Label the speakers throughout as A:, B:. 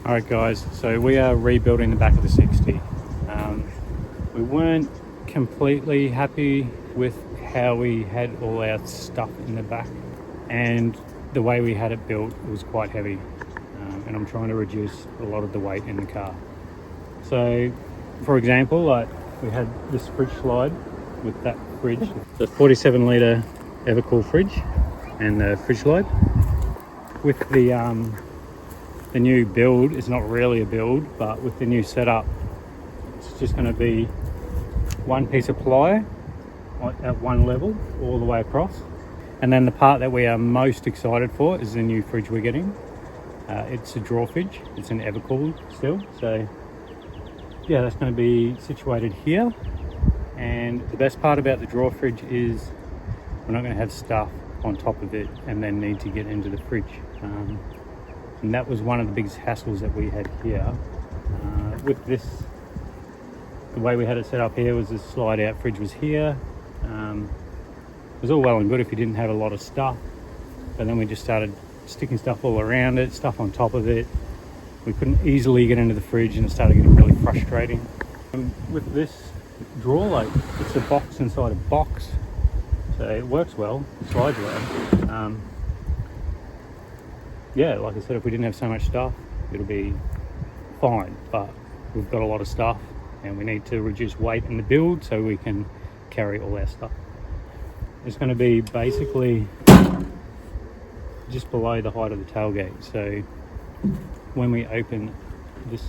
A: Alright guys, so we are rebuilding the back of the 60. We weren't completely happy with how we had all our stuff in the back, and the way we had it built was quite heavy, and I'm trying to reduce a lot of the weight in the car. So for example, like we had this fridge slide with that fridge, the 47 litre Evakool fridge and the fridge slide. With the new build, it's not really a build, but with the new setup, it's just going to be one piece of ply at one level all the way across. And then the part that we are most excited for is the new fridge we're getting. It's a drawer fridge, it's an Evakool still, so yeah, that's going to be situated here. And the best part about the drawer fridge is we're not going to have stuff on top of it and then need to get into the fridge. And that was one of the biggest hassles that we had here. With this, the way we had it set up here was this slide out fridge was here. It was all well and good if you didn't have a lot of stuff, but then we just started sticking stuff all around it, stuff on top of it. We couldn't easily get into the fridge and it started getting really frustrating. And with this drawer, like, it's a box inside a box, so it works well, it slides well. Yeah, like I said, if we didn't have so much stuff, it'll be fine, but we've got a lot of stuff and we need to reduce weight in the build so we can carry all our stuff. It's going to be basically just below the height of the tailgate, so when we open this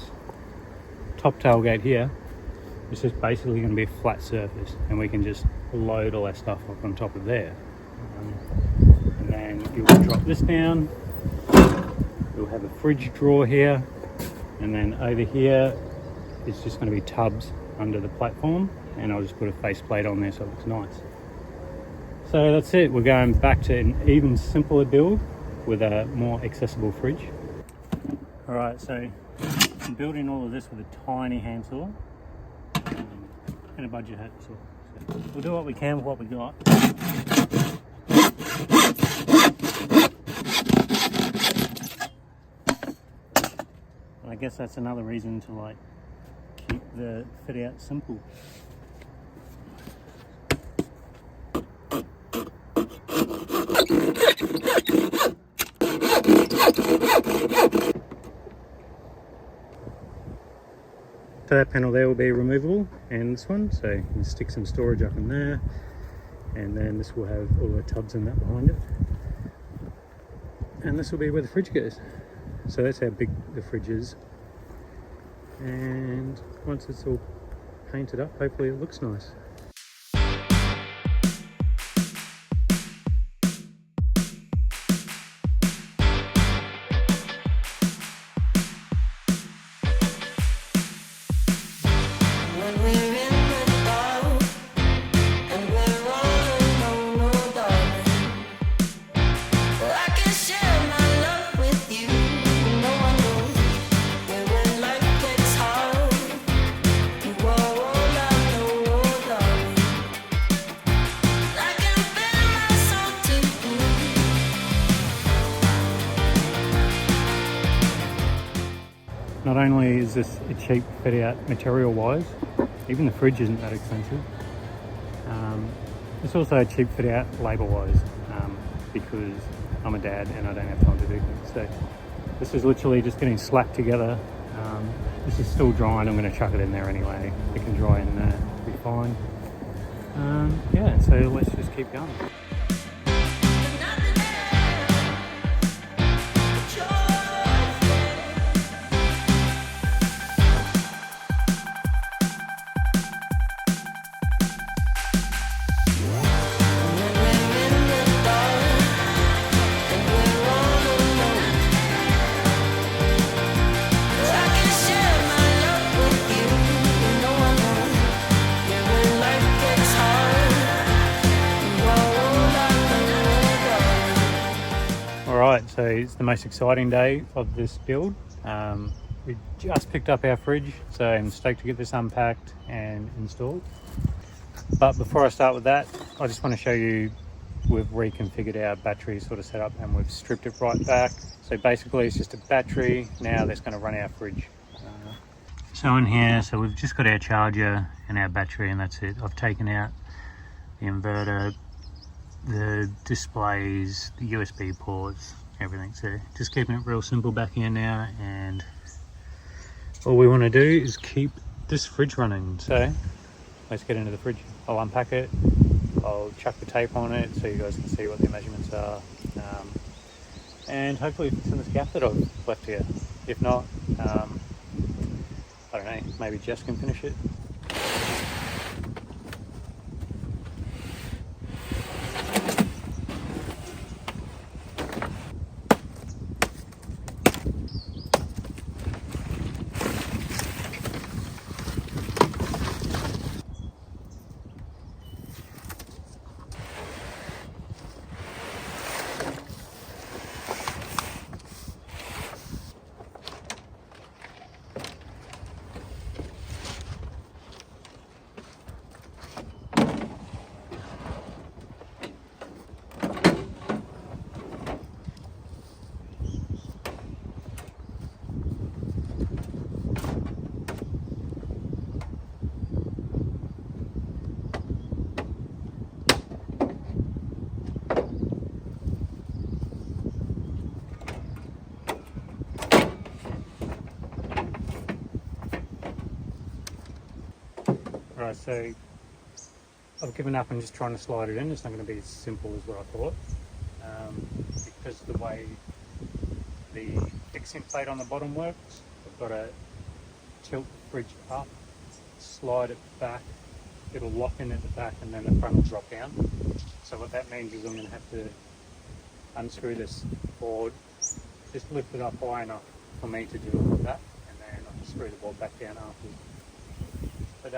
A: top tailgate here, it's just basically going to be a flat surface and we can just load all our stuff up on top of there. And then you will drop this down. We'll have a fridge drawer here, and then over here it's just going to be tubs under the platform, and I'll just put a faceplate on there so it looks nice. So that's it, we're going back to an even simpler build with a more accessible fridge. Alright, so I'm building all of this with a tiny hand saw and a budget hat saw. So we'll do what we can with what we got. I guess that's another reason to like keep the fit out simple. So that panel there will be removable, and this one, so you can stick some storage up in there, and then this will have all the tubs and that behind it. And this will be where the fridge goes. So that's how big the fridge is. And once it's all painted up, hopefully it looks nice. Not only is this a cheap fit out material wise, even the fridge isn't that expensive. It's also a cheap fit out labour wise, because I'm a dad and I don't have time to do things. So this is literally just getting slapped together. This is still drying, I'm going to chuck it in there anyway. It can dry in there, it'll be fine. Yeah, so let's just keep going. Alright, so it's the most exciting day of this build. We just picked up our fridge, so I'm stoked to get this unpacked and installed. But before I start with that, I just want to show you we've reconfigured our battery sort of setup and we've stripped it right back. So basically it's just a battery now that's going to run our fridge. So in here, so we've just got our charger and our battery and that's it. I've taken out the inverter, the displays, the USB ports, everything. So just keeping it real simple back here now, and all we want to do is keep this fridge running. So let's get into the fridge. I'll unpack it, I'll chuck the tape on it so you guys can see what the measurements are, and hopefully fix in this gap that I've left here. If not, I don't know, maybe Jess can finish it. Right, so I've given up and just trying to slide it in. It's not going to be as simple as what I thought, because the way the fixing plate on the bottom works. I've got to tilt the fridge up, slide it back, it'll lock in at the back, and then the front will drop down. So what that means is I'm going to have to unscrew this board, just lift it up high enough for me to do it like that, and then I'll screw the board back down afterwards. But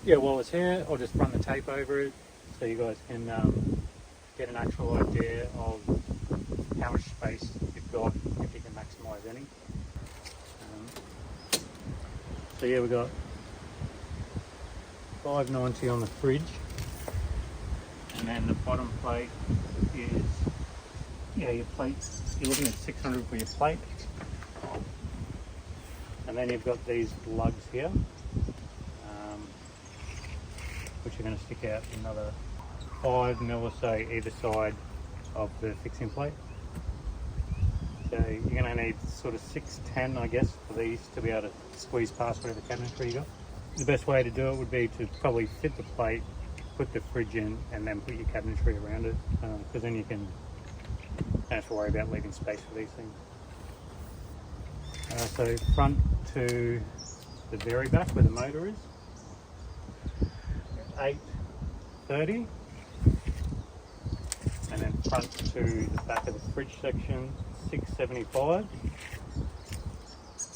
A: yeah, while it's here, I'll just run the tape over it so you guys can get an actual idea of how much space you've got, if you can maximise any. So yeah, we've got 590 on the fridge, and then the bottom plate is, yeah, your plate, you're looking at 600 for your plate, and then you've got these lugs here, which are going to stick out another 5 mil or so either side of the fixing plate. So you're going to need sort of 610, I guess, for these to be able to squeeze past whatever cabinetry you got. The best way to do it would be to probably fit the plate, put the fridge in, and then put your cabinetry around it, because then you don't have to worry about leaving space for these things. So front to the very back where the motor is, 830, and then front to the back of the fridge section, 675,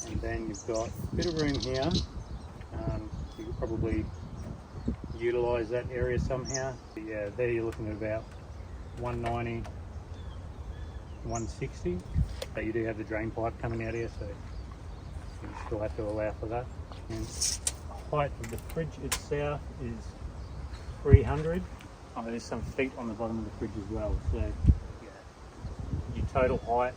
A: and then you've got a bit of room here. You could probably utilise that area somehow. But yeah, there you're looking at about 190, 160, but you do have the drain pipe coming out here, so you still have to allow for that. And the height of the fridge itself is 300. Oh, there's some feet on the bottom of the fridge as well, so yeah, your total height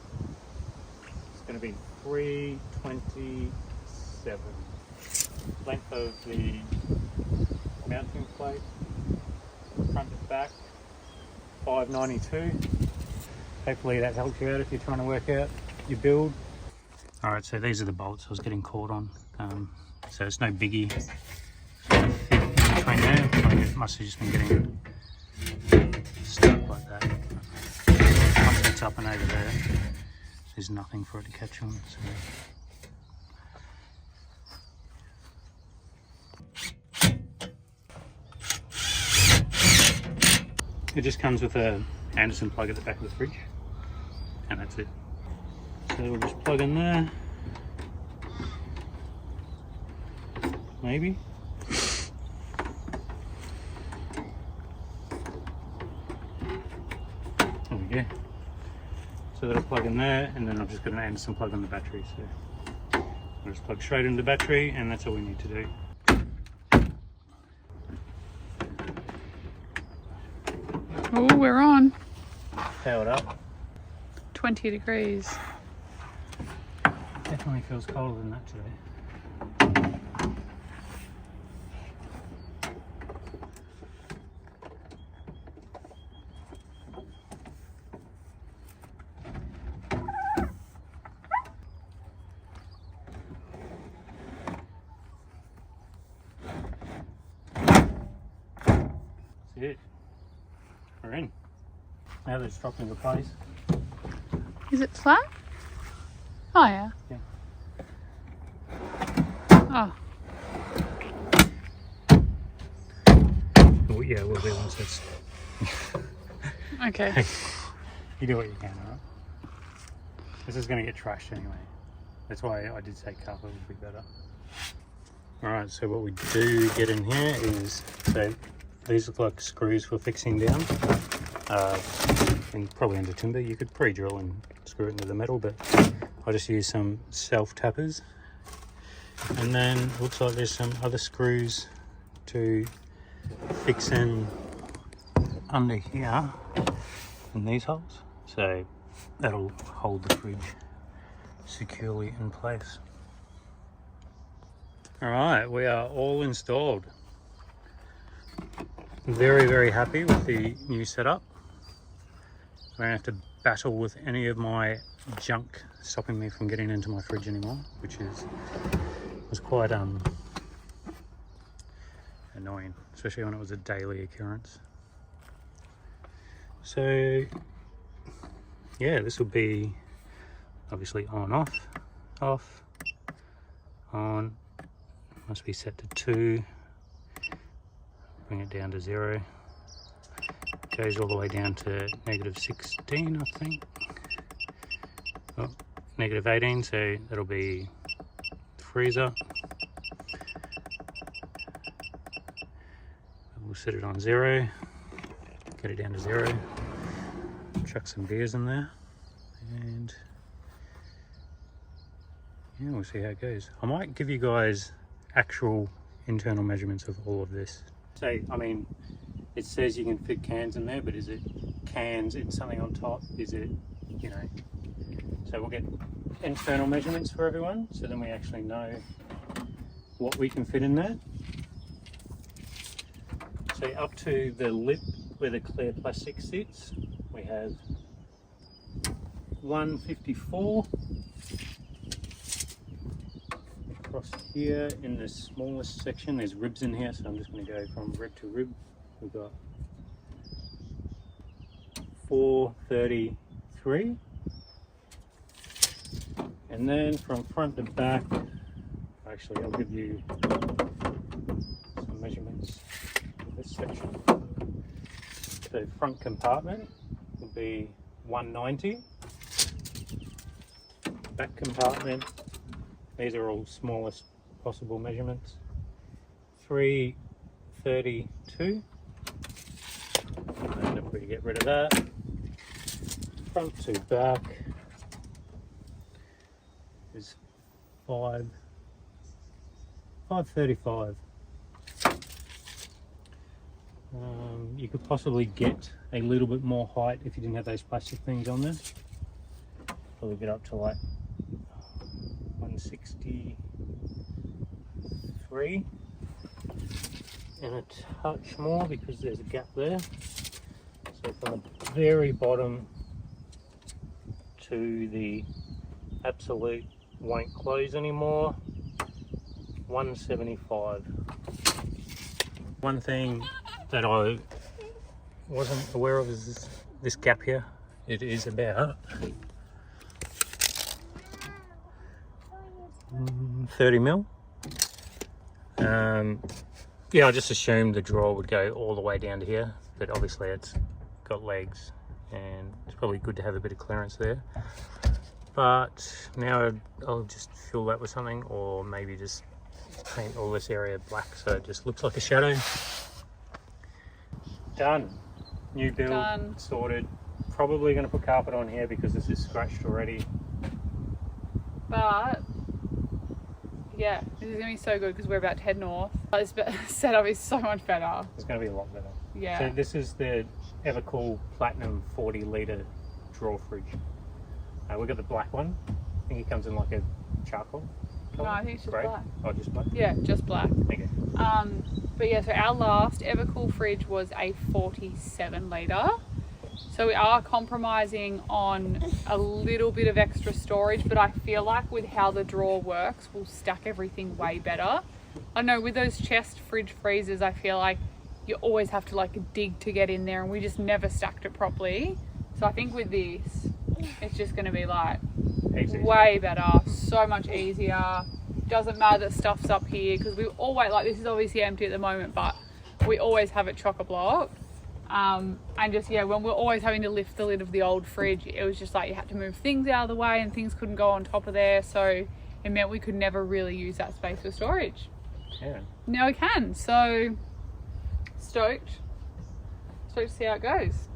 A: is going to be 327. Length of the mounting plate, front to back, 592. Hopefully that helps you out if you're trying to work out your build. Alright, so these are the bolts I was getting caught on. So it's no biggie. Between there, it must have just been getting stuck like that. Once it's up and over there, there's nothing for it to catch on. So. It just comes with a Anderson plug at the back of the fridge, and that's it. So we'll just plug in there, maybe. There we go. So that'll plug in there, and then I've just got an Anderson plug on the battery. So I'll just plug straight into the battery, and that's all we need to do.
B: Oh, we're on.
A: Powered up.
B: 20 degrees.
A: Definitely feels colder than that today. That's it. We're in. Now that it's dropped into place.
B: Is it flat? Oh, yeah.
A: Yeah.
B: Oh.
A: Well, yeah, we'll do once it's...
B: Okay.
A: You do what you can, alright? This is going to get trashed anyway. That's why I did say carpet would be better. Alright, so what we do get in here is, so these look like screws for fixing down. And probably under timber. You could pre-drill and screw it into the metal, but I just use some self-tappers. And then looks like there's some other screws to fix in under here in these holes. So that'll hold the fridge securely in place. Alright, we are all installed. Very, very happy with the new setup. I don't have to battle with any of my junk stopping me from getting into my fridge anymore, which was quite annoying, especially when it was a daily occurrence. So yeah, this will be obviously on, off, on, must be set to 2, bring it down to 0. Goes all the way down to -16, I think. Oh, -18, so that'll be the freezer. We'll set it on 0, get it down to 0, chuck some beers in there, and yeah, we'll see how it goes. I might give you guys actual internal measurements of all of this. So, I mean, it says you can fit cans in there, but is it cans and something on top? Is it, you know, so we'll get internal measurements for everyone, so then we actually know what we can fit in there. So up to the lip where the clear plastic sits, we have 154. Across here in the smallest section, there's ribs in here, so I'm just going to go from rib to rib. We've got 433, and then from front to back, actually I'll give you some measurements for this section. The front compartment will be 190, back compartment, these are all smallest possible measurements, 332. And if we get rid of that, front to back is 535. You could possibly get a little bit more height if you didn't have those plastic things on there. Probably get up to like 163 and a touch more because there's a gap there. So from the very bottom to the absolute won't close anymore, 175. One thing that I wasn't aware of is this gap here. It is about 30 mil. Yeah, I just assumed the drawer would go all the way down to here, but obviously it's got legs and it's probably good to have a bit of clearance there. But now I'll just fill that with something, or maybe just paint all this area black so it just looks like a shadow. Done. New build. Done. Sorted. Probably going to put carpet on here because this is scratched already.
B: But yeah, this is going to be so good because we're about to head north. This setup is so much better.
A: It's going to be a lot better.
B: Yeah.
A: So this is the Evakool Platinum 40 litre drawer fridge. We've got the black one. I think it comes in like a charcoal colour.
B: No, I think it's just
A: Grey.
B: black.
A: Oh, just black?
B: Yeah, just black.
A: Okay.
B: But yeah, so our last Evakool fridge was a 47 litre. So we are compromising on a little bit of extra storage, but I feel like with how the drawer works, we'll stack everything way better. I know with those chest fridge freezers, I feel like you always have to like dig to get in there, and we just never stacked it properly. So I think with this, it's just going to be like way better, so much easier. Doesn't matter that stuff's up here, because we always, like, this is obviously empty at the moment, but we always have it chock-a-block. And just, yeah, when we're always having to lift the lid of the old fridge, it was just like you had to move things out of the way and things couldn't go on top of there, so it meant we could never really use that space for storage.
A: Yeah.
B: Now we can, so stoked to see how it goes.